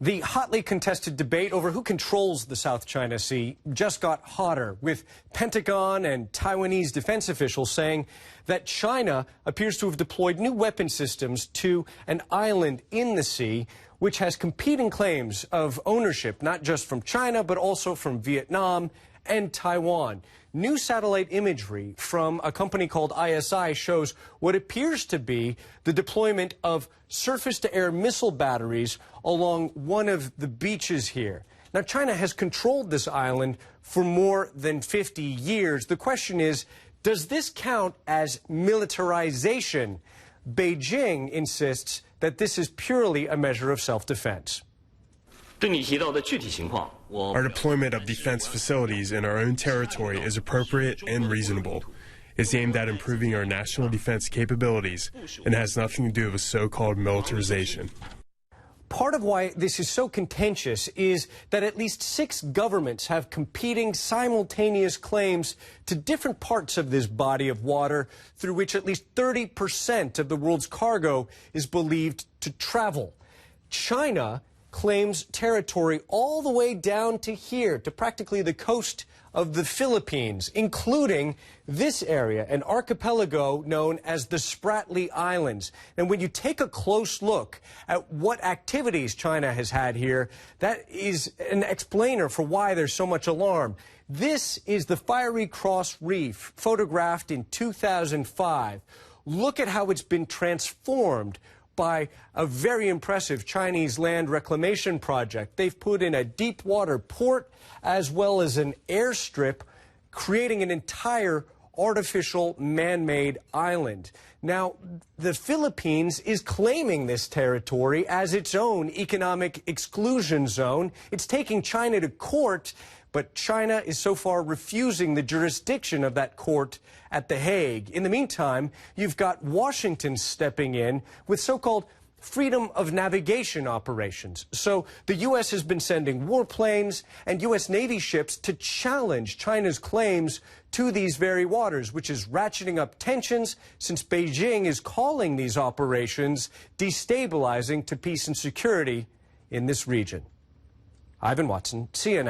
The hotly contested debate over who controls the South China Sea just got hotter, with Pentagon and Taiwanese defense officials saying that China appears to have deployed new weapon systems to an island in the sea, which has competing claims of ownership, not just from China, but also from Vietnam and Taiwan. New satellite imagery from a company called ISI shows what appears to be the deployment of surface-to-air missile batteries along one of the beaches here. Now, China has controlled this island for more than 50 years. The question is, does this count as militarization? Beijing insists that this is purely a measure of self-defense. Our deployment of defense facilities in our own territory is appropriate and reasonable. It's aimed at improving our national defense capabilities and has nothing to do with so-called militarization. Part of why this is so contentious is that at least 6 governments have competing simultaneous claims to different parts of this body of water through which at least 30% of the world's cargo is believed to travel. China claims territory all the way down to here, to practically the coast of the Philippines, including this area, an archipelago known as the Spratly Islands. And when you take a close look at what activities China has had here, that is an explainer for why there's so much alarm. This is the Fiery Cross Reef, photographed in 2005. Look at how it's been transformed by a very impressive Chinese land reclamation project. They've put in a deep water port as well as an airstrip, creating an entire artificial man-made island. Now, the Philippines is claiming this territory as its own economic exclusion zone. It's taking China to court, but China is so far refusing the jurisdiction of that court at The Hague. In the meantime, you've got Washington stepping in with so-called freedom of navigation operations. So the U.S. has been sending warplanes and U.S. Navy ships to challenge China's claims to these very waters, which is ratcheting up tensions since Beijing is calling these operations destabilizing to peace and security in this region. Ivan Watson, CNN.